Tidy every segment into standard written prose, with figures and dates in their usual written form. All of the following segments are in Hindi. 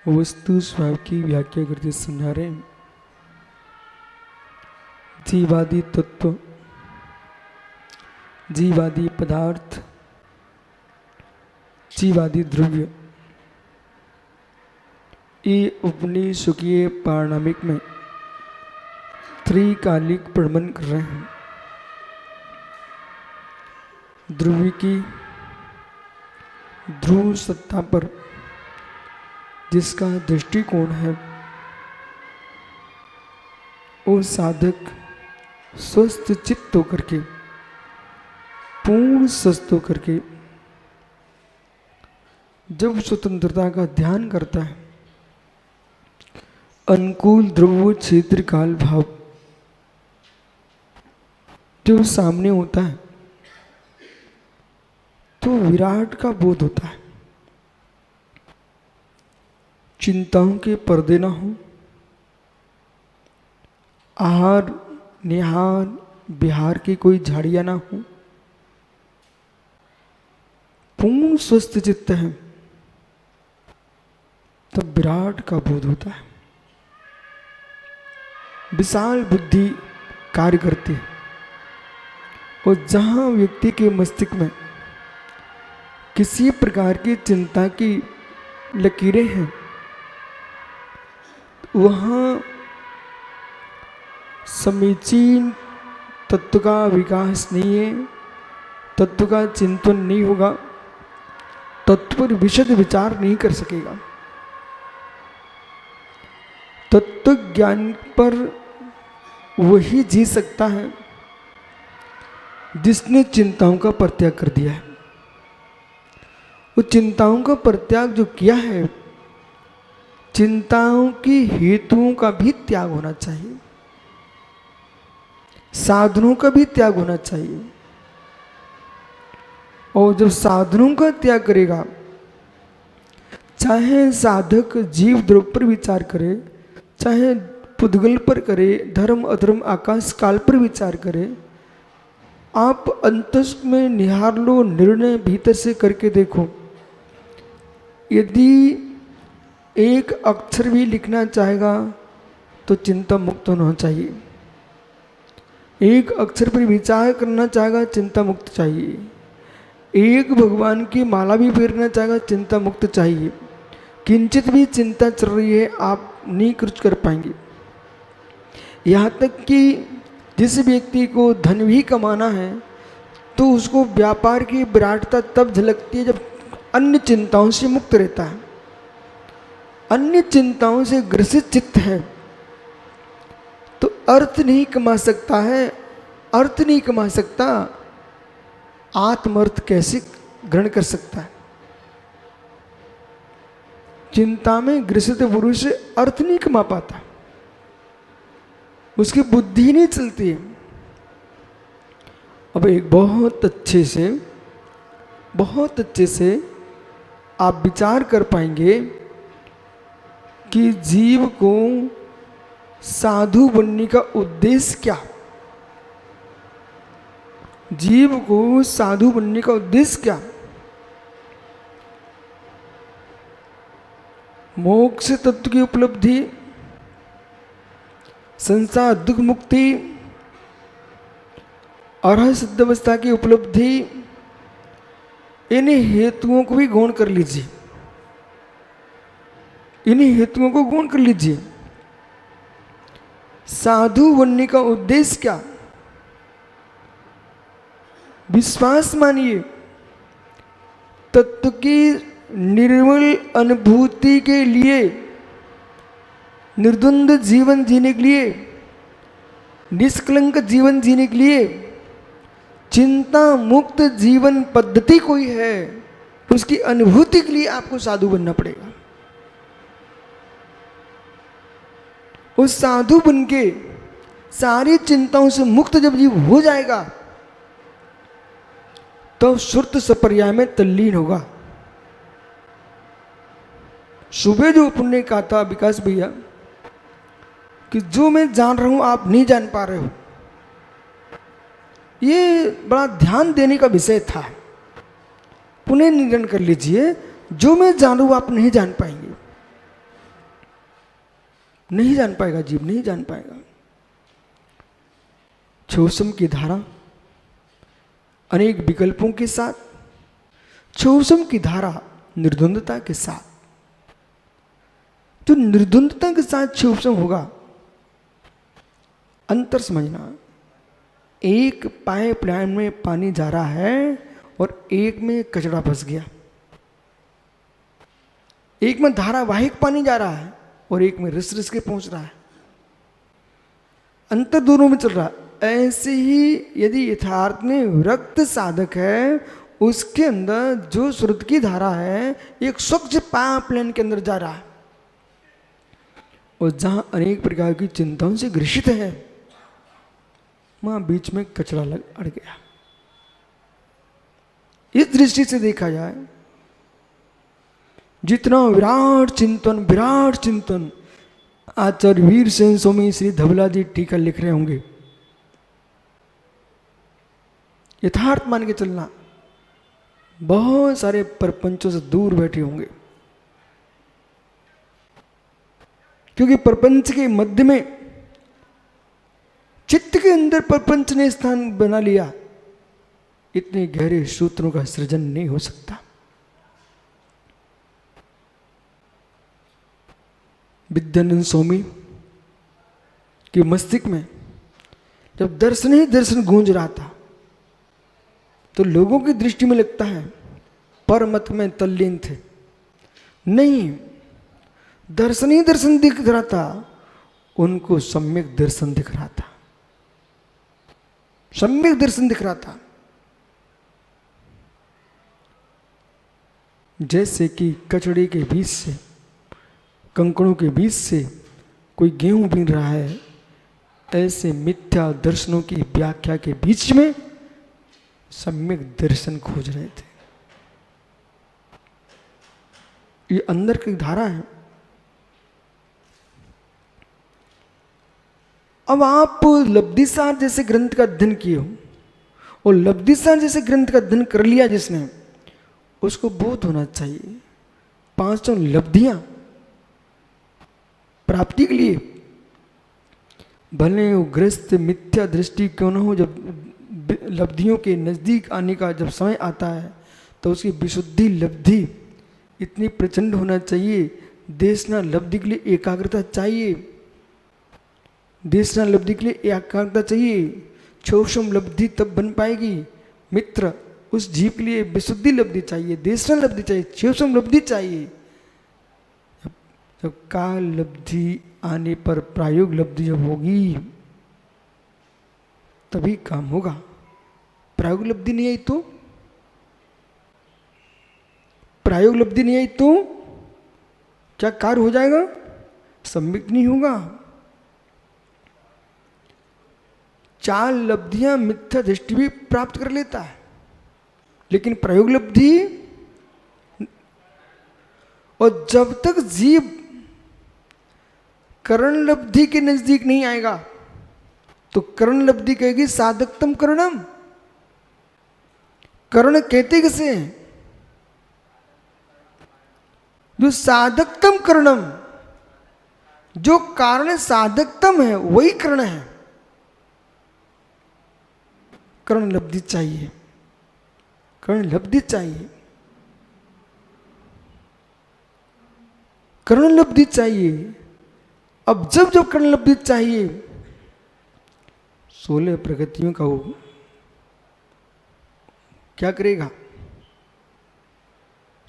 वस्तु स्वभाव की व्याख्या करते समझा रहे हैं। जीवादि तत्व, जीवादि पदार्थ, जीवादि द्रव्य, ये उपनिषदीय पारणामिक में त्रिकालिक प्रमाण कर रहे हैं। द्रव्य की ध्रुव सत्ता पर जिसका दृष्टिकोण है, वो साधक स्वस्थ चित्त होकर के, पूर्ण स्वस्थ होकर के जब स्वतंत्रता का ध्यान करता है, अनुकूल द्रव्य क्षेत्र काल भाव जो सामने होता है तो विराट का बोध होता है। चिंताओं के पर्दे ना हो, आहार निहार बिहार की कोई झाड़ियां ना हो, पूर्ण स्वस्थ चित्त है, तब विराट का बोध होता है। विशाल बुद्धि कार्य करती है और जहां व्यक्ति के मस्तिष्क में किसी प्रकार की चिंता की लकीरें हैं, वहाँ समीचीन तत्व का विकास नहीं है, तत्व का चिंतन नहीं होगा, तत्व पर विशद विचार नहीं कर सकेगा। तत्व ज्ञान पर वही जी सकता है जिसने चिंताओं का परित्याग कर दिया है। वो चिंताओं का परित्याग जो किया है, चिंताओं की हेतुओं का भी त्याग होना चाहिए, साधनों का भी त्याग होना चाहिए। और जब साधनों का त्याग करेगा, चाहे साधक जीव द्रव्य पर विचार करे, चाहे पुद्गल पर करे, धर्म अधर्म आकाश काल पर विचार करे, आप अंतस में निहार लो, निर्णय भीतर से करके देखो। यदि एक अक्षर भी लिखना चाहेगा तो चिंता मुक्त होना चाहिए, एक अक्षर पर विचार करना चाहेगा चिंता मुक्त चाहिए, एक भगवान की माला भी फेरना चाहेगा चिंता मुक्त चाहिए। किंचित भी चिंता चल रही है आप नहीं कुछ कर पाएंगे। यहाँ तक कि जिस व्यक्ति को धन भी कमाना है तो उसको व्यापार की विराटता तब झलकती है जब अन्य चिंताओं से मुक्त रहता है, अन्य चिंताओं से ग्रसित चित्त है तो अर्थ नहीं कमा सकता है, अर्थ नहीं कमा सकता, आत्मर्थ कैसे ग्रहण कर सकता है। चिंता में ग्रसित पुरुष अर्थ नहीं कमा पाता, उसकी बुद्धि नहीं चलती है। अब एक बहुत अच्छे से आप विचार कर पाएंगे कि जीव को साधु बनने का उद्देश्य क्या, जीव को साधु बनने का उद्देश्य क्या। मोक्ष तत्व की उपलब्धि, संसार दुख मुक्ति, अरहत सिद्ध अवस्था की उपलब्धि, इन हेतुओं को भी गौण कर लीजिए, इन्हीं हेतुओं को गौण कर लीजिए। साधु बनने का उद्देश्य क्या, विश्वास मानिए, तत्व की निर्मल अनुभूति के लिए, निर्द्वंद जीवन जीने के लिए, निष्कलंक जीवन जीने के लिए चिंता मुक्त जीवन पद्धति कोई है, उसकी अनुभूति के लिए आपको साधु बनना पड़ेगा। उस साधु बन के सारी चिंताओं से मुक्त जब जीव हो जाएगा तो श्रुत सपर्याय में तल्लीन होगा। सुबह जो पुण्य कहा था विकास भैया कि जो मैं जान रहा हूं आप नहीं जान पा रहे हो, ये बड़ा ध्यान देने का विषय था। पुनः निर्णय कर लीजिए, जो मैं जानूँ आप नहीं जान पाएंगे। नहीं जान पाएगा, जीव नहीं जान पाएगा। छोसम की धारा अनेक विकल्पों के साथ, छोसम की धारा निर्द्वंदता के साथ, जो निर्द्वंदता के साथ छोसम होगा, अंतर समझना, एक पाइपलाइन में पानी जा रहा है और एक में कचरा फंस गया, एक में धारावाहिक पानी जा रहा है और एक में रिस रिस के पहुंच रहा है, अंतर दोनों में चल रहा है। ऐसे ही यदि यथार्थ में विरक्त साधक है, उसके अंदर जो श्रुत की धारा है एक स्वच्छ पाइपलाइन के अंदर जा रहा है, और जहां अनेक प्रकार की चिंताओं से ग्रसित है, वहां बीच में कचरा अड़ गया। इस दृष्टि से देखा जाए, जितना विराट चिंतन आचार्य वीर सेन स्वामी श्री धवला जी टीका लिख रहे होंगे, यथार्थ मान के चलना, बहुत सारे प्रपंचों से दूर बैठे होंगे, क्योंकि प्रपंच के मध्य में चित्त के अंदर प्रपंच ने स्थान बना लिया, इतने गहरे सूत्रों का सृजन नहीं हो सकता। विद्यानंद स्वामी के मस्तिष्क में जब दर्शन ही दर्शन गूंज रहा था, तो लोगों की दृष्टि में लगता है परमत में तल्लीन थे, नहीं, दर्शन ही दर्शन दिख रहा था, उनको सम्यक दर्शन दिख रहा था, सम्यक दर्शन दिख रहा था। जैसे कि कचड़े के बीच से, कंकड़ों के बीच से कोई गेहूं बीन रहा है, ऐसे मिथ्या दर्शनों की व्याख्या के बीच में सम्यक दर्शन खोज रहे थे। ये अंदर की धारा है। अब आप लब्धिसार जैसे ग्रंथ का अध्ययन किए हो, और लब्धिसार जैसे ग्रंथ का अध्ययन कर लिया जिसने, उसको बोध होना चाहिए पांचों लब्धियां प्राप्ति के लिए, भले वो ग्रस्त मिथ्या दृष्टि क्यों न हो, जब लब्धियों के नजदीक आने का जब समय आता है, तो उसकी विशुद्धि लब्धि इतनी प्रचंड होना चाहिए। देशना लब्धि के लिए एकाग्रता चाहिए, देशना लब्धि के लिए एकाग्रता चाहिए। छोषम लब्धि तब बन पाएगी मित्र, उस जीव के लिए विशुद्धि लब्धि चाहिए, देशना लब्धि चाहिए, छोषम लब्धि चाहिए। जब काल लब्धि आने पर प्रायोग लब्धि जब होगी, तभी काम होगा। प्रायोग लब्धि नहीं आई तो, प्रायोग लब्धि नहीं आई तो क्या कार्य हो जाएगा? सम्यक नहीं होगा। चार लब्धियां मिथ्या दृष्टि भी प्राप्त कर लेता है, लेकिन प्रयोग लब्धि, और जब तक जीव करण लब्धि के नजदीक नहीं आएगा, तो करण लब्धि कहेगी साधकतम करणम। करण कहते किसे? जो साधकतम करणम, जो कारण साधकतम है वही करण है। करण लब्धि चाहिए, करण लब्धि चाहिए, करण लब्धि चाहिए। अब जब जब करण लब्धि चाहिए, 16 प्रगतियों का वो क्या करेगा?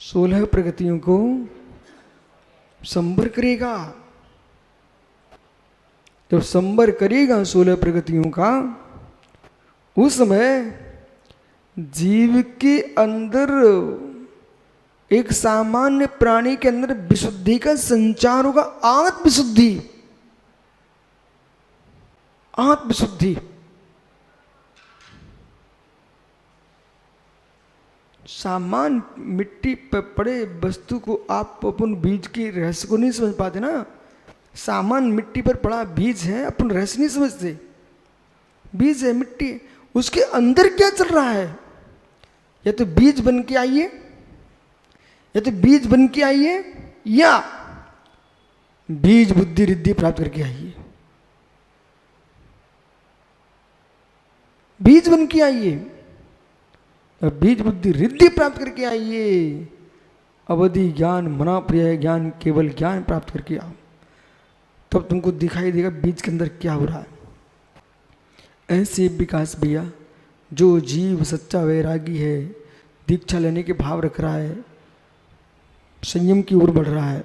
16 प्रगतियों को संबर करेगा। जब संबर करेगा 16 प्रगतियों का, उस समय जीव के अंदर, एक सामान्य प्राणी के अंदर विशुद्धि का संचार होगा। आत्मविशुद्धि, आत्मविशुद्धि। सामान्य मिट्टी पर पड़े वस्तु को आप अपन बीज के रहस्य को नहीं समझ पाते ना। सामान्य मिट्टी पर पड़ा बीज है, अपन रहस्य नहीं समझते। बीज है, मिट्टी, उसके अंदर क्या चल रहा है? या तो बीज बन के आइए, या तो बीज बन के आइए, या बीज बुद्धि रिद्धि प्राप्त करके आइए, बीज बन के आइए, बीज बुद्धि रिद्धि प्राप्त करके आइए। अवधि ज्ञान मना प्रिय ज्ञान, केवल ज्ञान प्राप्त करके आओ, तब तुमको दिखाई देगा बीज के अंदर क्या हो रहा है। ऐसे विकास भैया, जो जीव सच्चा वैरागी है, दीक्षा लेने के भाव रख रहा है, संयम की ओर बढ़ रहा है,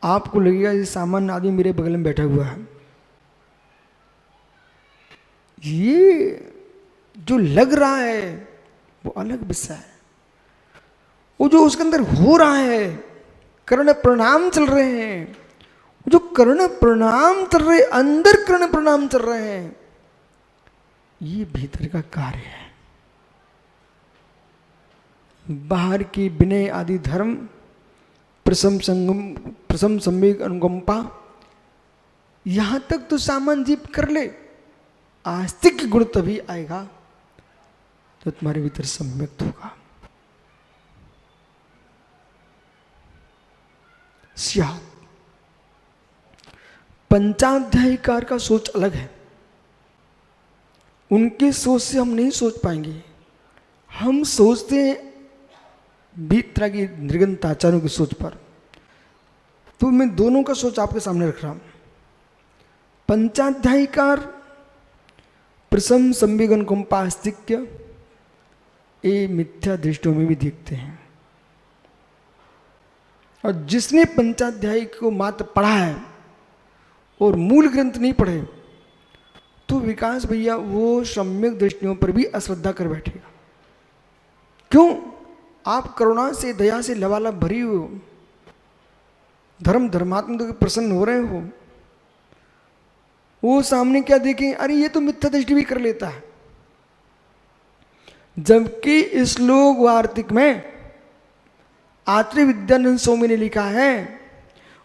आपको लगेगा ये सामान्य आदमी मेरे बगल में बैठा हुआ है। ये जो लग रहा है वो अलग विषय है। वो जो उसके अंदर हो रहा है, कर्ण प्रणाम चल रहे हैं, जो कर्ण प्रणाम चल रहे, अंदर कर्ण प्रणाम चल रहे हैं, ये भीतर का कार्य है। बाहर की विनय आदि धर्म, प्रसम सम्यक अनुकंपा, यहां तक तो सामान्य जीव कर ले, आस्तिक गुण तभी आएगा तो तुम्हारे भीतर सम्यक्त होगा। पंचाध्यायिकार का सोच अलग है, उनके सोच से हम नहीं सोच पाएंगे। हम सोचते हैं भीतर की निर्गंताचार्यों की सोच पर। तो मैं दोनों का सोच आपके सामने रख रहा हूं। पंचाध्यायिकार प्रसम संवेगन कुंपास्तिक्य, ये मिथ्या दृष्टियों में भी देखते हैं। और जिसने पंचाध्यायी को मात्र पढ़ा है और मूल ग्रंथ नहीं पढ़े, तो विकास भैया वो सम्यक दृष्टियों पर भी अश्रद्धा कर बैठेगा। क्यों? आप करुणा से, दया से लबालब भरी हो, धर्म धर्मात्मक तो प्रसन्न हो रहे हो, वो सामने क्या देखें, अरे ये तो मिथ्या दृष्टि भी कर लेता है। जबकि श्लोक वार्तिक में आत्रेय विद्यानंद स्वामी ने लिखा है,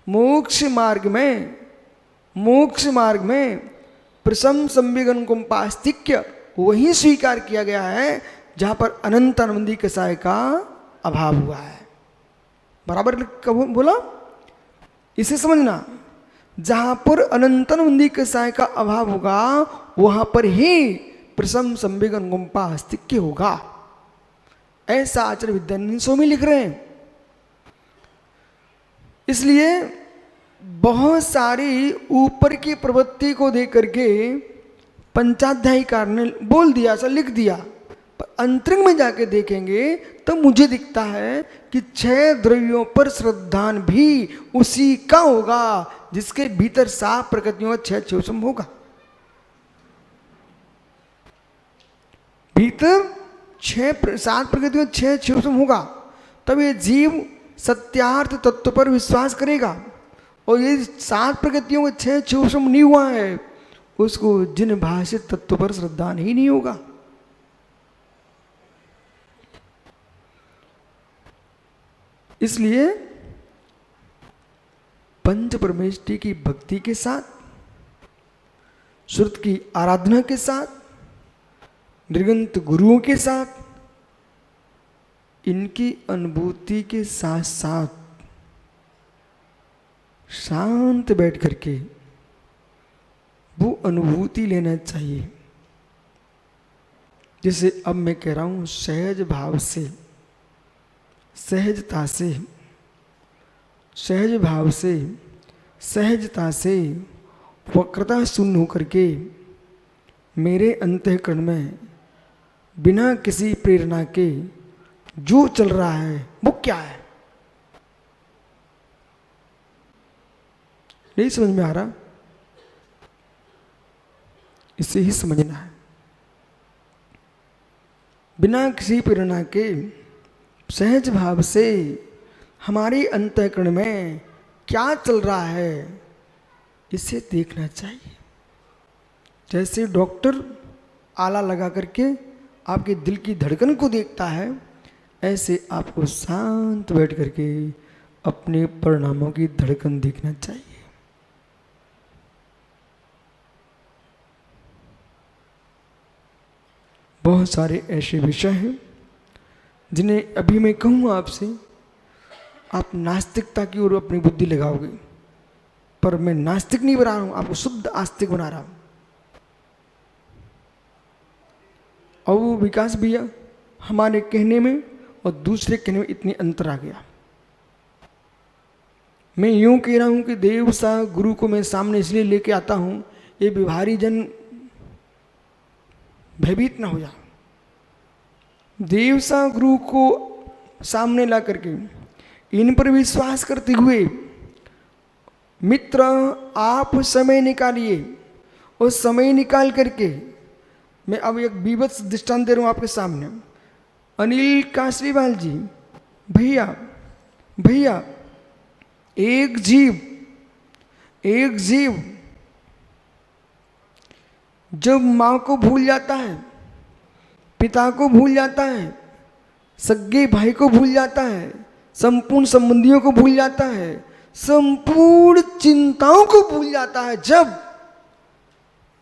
मोक्ष मार्ग में प्रसम संवेगन कुंपास्तिक्य वही स्वीकार किया गया है जहां पर अनंत आनंदी कसाय का अभाव हुआ है। बराबर बोला? इसे समझना, जहां पर अनंत आनंदी कसाय का अभाव होगा वहां पर ही प्रसम संवेगन कुंपास्तिक्य होगा। ऐसा आचार्य विद्यानंद स्वामी लिख रहे हैं। इसलिए बहुत सारी ऊपर की प्रवृत्ति को देख करके पंचाध्यायिकार ने बोल दिया, ऐसा लिख दिया, पर अंतरिंग में जाके देखेंगे तो मुझे दिखता है कि 6 द्रव्यों पर श्रद्धान भी उसी का होगा जिसके भीतर 7 प्रकृतियों का 6 क्षोभम होगा। भीतर 7 प्रकृतियों 6 क्षोभम होगा, तब ये जीव सत्यार्थ तत्व पर विश्वास करेगा। और ये 7 प्रकृतियों का 6 क्षोभम नहीं हुआ है, उसको जिन भाषित तत्व पर श्रद्धा ही नहीं होगा। इसलिए पंच परमेष्टि की भक्ति के साथ, श्रुत की आराधना के साथ, निर्गंत गुरुओं के साथ, इनकी अनुभूति के साथ साथ शांत बैठ करके वो अनुभूति लेना चाहिए। जैसे अब मैं कह रहा हूं, सहज भाव से, सहजता से, सहज भाव से, सहजता से, वक्रता शून्य होकर के मेरे अंतःकरण में बिना किसी प्रेरणा के जो चल रहा है वो क्या है? नहीं समझ में आ रहा? इसे ही समझना है। बिना किसी प्रेरणा के सहज भाव से हमारे अंतःकरण में क्या चल रहा है इसे देखना चाहिए। जैसे डॉक्टर आला लगा करके आपके दिल की धड़कन को देखता है, ऐसे आपको शांत बैठ करके अपने परिणामों की धड़कन देखना चाहिए। बहुत सारे ऐसे विषय हैं जिन्हें अभी मैं कहूँ आपसे, आप नास्तिकता की ओर अपनी बुद्धि लगाओगे, पर मैं नास्तिक नहीं बना रहा हूं, आपको शुद्ध आस्तिक बना रहा हूं। और वो विकास भैया हमारे कहने में और दूसरे कहने में इतनी अंतर आ गया। मैं यूं कह रहा हूं कि देव सा गुरु को मैं सामने इसलिए लेके आता हूं, ये व्यवहारी जन भयभीत ना हो जाए। देव सा गुरु को सामने ला करके इन पर विश्वास करते हुए मित्र आप समय निकालिए, और समय निकाल करके मैं अब एक बीभत्स दृष्टांत दे रहा हूं आपके सामने। अनिल कासरीवाल जी, भैया एक जीव जब माँ को भूल जाता है, पिता को भूल जाता है, सगे भाई को भूल जाता है, संपूर्ण संबंधियों को भूल जाता है, संपूर्ण चिंताओं को भूल जाता है, जब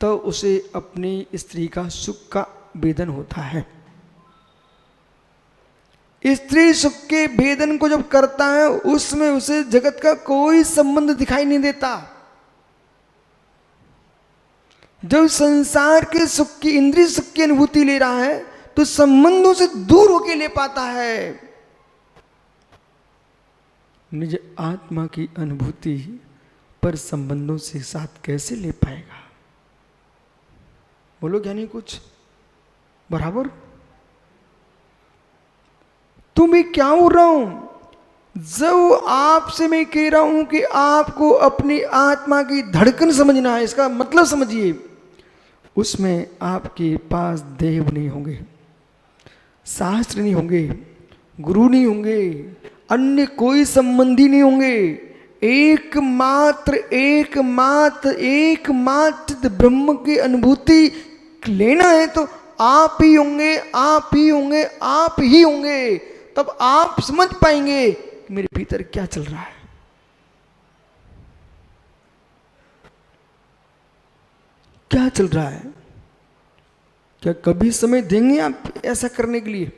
तो उसे अपनी स्त्री का सुख का वेदन होता है। स्त्री सुख के भेदन को जब करता है, उसमें उसे जगत का कोई संबंध दिखाई नहीं देता। जब संसार के सुख की, इंद्रिय सुख की अनुभूति ले रहा है, तो संबंधों से दूर होके ले पाता है। निज आत्मा की अनुभूति पर संबंधों से साथ कैसे ले पाएगा? बोलो ज्ञानी कुछ बराबर। तो मैं क्या बोल रहा हूं? जब आपसे मैं कह रहा हूं कि आपको अपनी आत्मा की धड़कन समझना है, इसका मतलब समझिए, उसमें आपके पास देव नहीं होंगे, शास्त्र नहीं होंगे, गुरु नहीं होंगे, अन्य कोई संबंधी नहीं होंगे। एकमात्र ब्रह्म की अनुभूति लेना है तो आप ही होंगे, आप ही होंगे, आप ही होंगे। तब आप समझ पाएंगे कि मेरे भीतर क्या चल रहा है। क्या चल रहा है? क्या कभी समय देंगे आप ऐसा करने के लिए?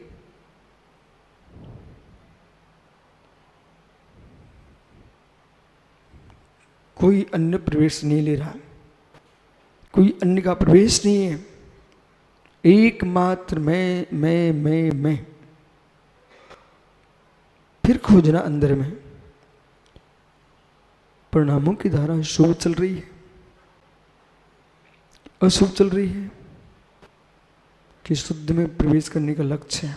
कोई अन्य प्रवेश नहीं ले रहा, कोई अन्य का प्रवेश नहीं है। एकमात्र मैं। फिर खोजना अंदर में। परिणामों की धारा शुभ चल रही है, अशुभ चल रही है, कि शुद्ध में प्रवेश करने का लक्ष्य है।